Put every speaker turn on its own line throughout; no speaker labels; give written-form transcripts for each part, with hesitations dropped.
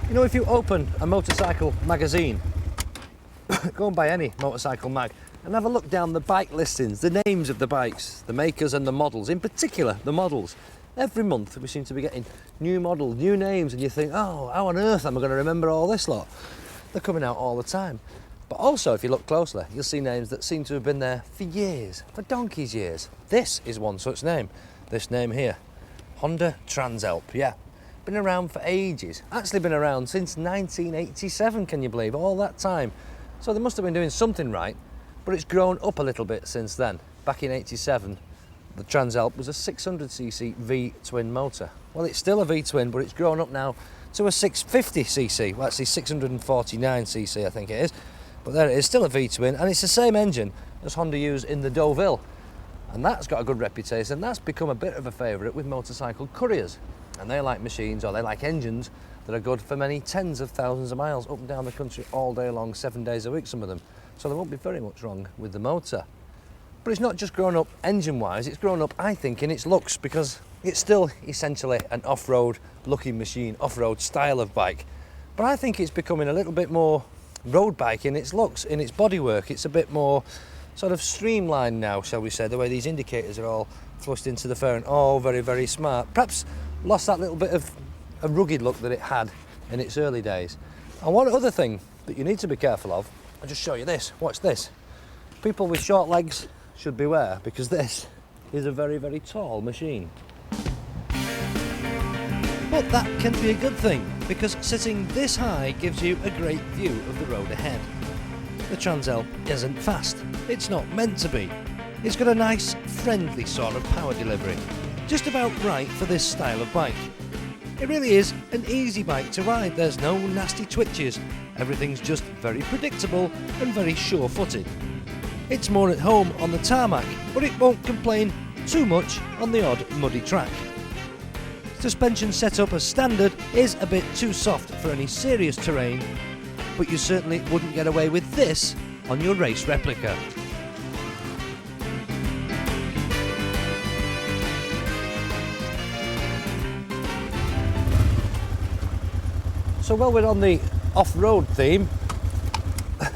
You know, if you open a motorcycle magazine, go and buy any motorcycle mag and have a look down the bike listings, the names of the bikes, the makers and the models, in particular the models. Every month we seem to be getting new models, new names, and you think, oh, how on earth am I going to remember all this lot? They're coming out all the time. But also, if you look closely, you'll see names that seem to have been there for years, for donkey's years. This is one such name, this name here, Honda Transalp, yeah. Been around for ages, actually been around since 1987, can you believe, all that time. So they must have been doing something right, but it's grown up a little bit since then. Back in 87, the Transalp was a 600cc V-twin motor. Well, it's still a V-twin, but it's grown up now to a 650cc, well actually 649cc I think it is. But there it is, still a V-twin, and it's the same engine as Honda use in the Deauville. And that's got a good reputation, and that's become a bit of a favourite with motorcycle couriers. And they like machines, or they like engines, that are good for many tens of thousands of miles up and down the country all day long, 7 days a week, some of them. So there won't be very much wrong with the motor. But it's not just grown up engine-wise, it's grown up, I think, in its looks, because it's still essentially an off-road looking machine, off-road style of bike. But I think it's becoming a little bit more road bike in its looks, in its bodywork. It's a bit more sort of streamlined now, shall we say, the way these indicators are all thrust into the fairing, all very, very smart. Perhaps lost that little bit of a rugged look that it had in its early days. And one other thing that you need to be careful of, I'll just show you this, watch this. People with short legs should beware, because this is a very, very tall machine. But that can be a good thing, because sitting this high gives you a great view of the road ahead. The Transalp isn't fast, it's not meant to be. It's got a nice, friendly sort of power delivery, just about right for this style of bike. It really is an easy bike to ride, there's no nasty twitches, everything's just very predictable and very sure-footed. It's more at home on the tarmac, but it won't complain too much on the odd muddy track. Suspension setup as standard is a bit too soft for any serious terrain, but you certainly wouldn't get away with this on your race replica. So while we're on the off-road theme,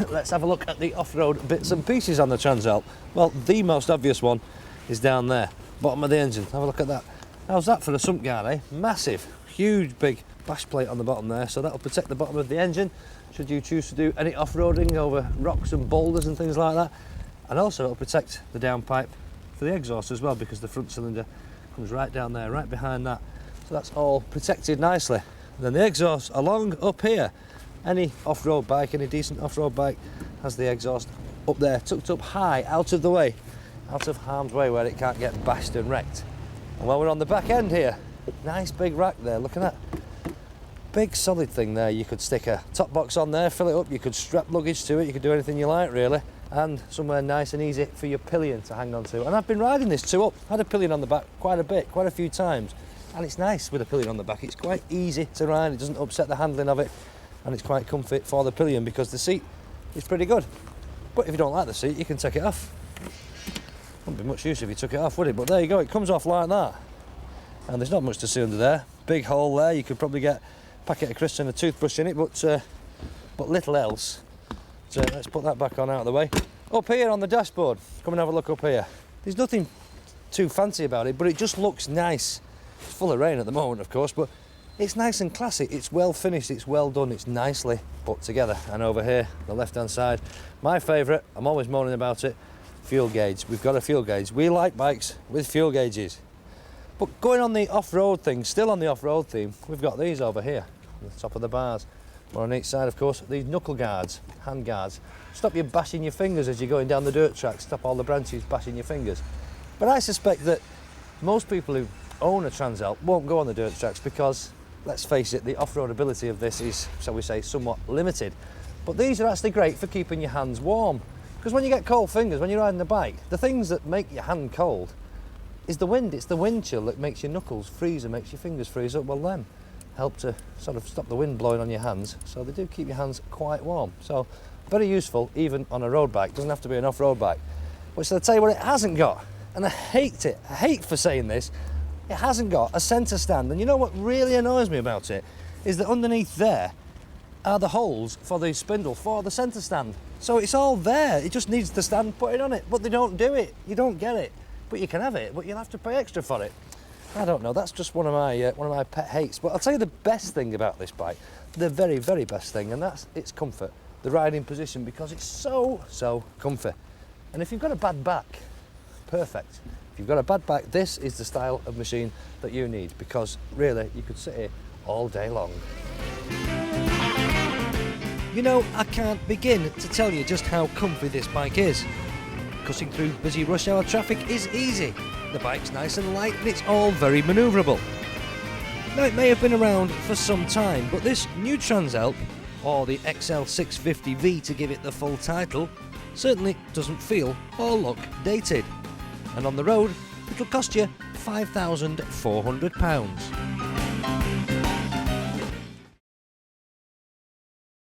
let's have a look at the off-road bits and pieces on the Transalp. Well, the most obvious one is down there, bottom of the engine. Have a look at that. How's that for a sump guard, eh? Massive, huge, big bash plate on the bottom there, so that'll protect the bottom of the engine should you choose to do any off-roading over rocks and boulders and things like that. And also it'll protect the downpipe for the exhaust as well, because the front cylinder comes right down there, right behind that. So that's all protected nicely. And then the exhaust along up here. Any off-road bike, any decent off-road bike has the exhaust up there, tucked up high, out of the way, out of harm's way where it can't get bashed and wrecked. And while we're on the back end here, nice big rack there, look at that. Big solid thing there, you could stick a top box on there, fill it up, you could strap luggage to it, you could do anything you like really. And somewhere nice and easy for your pillion to hang on to. And I've been riding this two up, had a pillion on the back quite a bit, quite a few times. And it's nice with a pillion on the back, it's quite easy to ride, it doesn't upset the handling of it. And it's quite comfy for the pillion because the seat is pretty good. But if you don't like the seat, you can take it off. Wouldn't be much use if you took it off, would it? But there you go, it comes off like that. And there's not much to see under there. Big hole there, you could probably get a packet of crisps and a toothbrush in it, but little else. So let's put that back on out of the way. Up here on the dashboard, come and have a look up here. There's nothing too fancy about it, but it just looks nice. It's full of rain at the moment, of course, but it's nice and classy, it's well finished, it's well done, it's nicely put together. And over here, the left-hand side, my favourite, I'm always moaning about it, fuel gauge. We've got a fuel gauge. We like bikes with fuel gauges. But going on the off-road thing, still on the off-road theme, we've got these over here, on the top of the bars. Or on each side, of course, these knuckle guards, hand guards. Stop you bashing your fingers as you're going down the dirt track, stop all the branches bashing your fingers. But I suspect that most people who own a Transalp won't go on the dirt tracks because, let's face it, the off-road ability of this is, shall we say, somewhat limited. But these are actually great for keeping your hands warm. Because when you get cold fingers, when you're riding a bike, the things that make your hand cold is the wind. It's the wind chill that makes your knuckles freeze and makes your fingers freeze up. Well, them help to sort of stop the wind blowing on your hands. So they do keep your hands quite warm. So very useful even on a road bike. Doesn't have to be an off-road bike. Which I'll tell you what it hasn't got. And I hate it. I hate for saying this. It hasn't got a centre stand. And you know what really annoys me about it? Is that underneath there, are the holes for the spindle for the centre stand. So it's all there, it just needs the stand putting on it, but they don't do it. You don't get it, but you can have it, but you'll have to pay extra for it. I don't know, that's just one of my pet hates. But I'll tell you the best thing about this bike, the very, very best thing, and that's its comfort, the riding position, because it's so comfy. And if you've got a bad back, perfect. If you've got a bad back, this is the style of machine that you need, because really you could sit here all day long. You know, I can't begin to tell you just how comfy this bike is. Cutting through busy rush hour traffic is easy. The bike's nice and light and it's all very manoeuvrable. Now, it may have been around for some time, but this new Transalp, or the XL650V to give it the full title, certainly doesn't feel or look dated. And on the road, it'll cost you £5,400.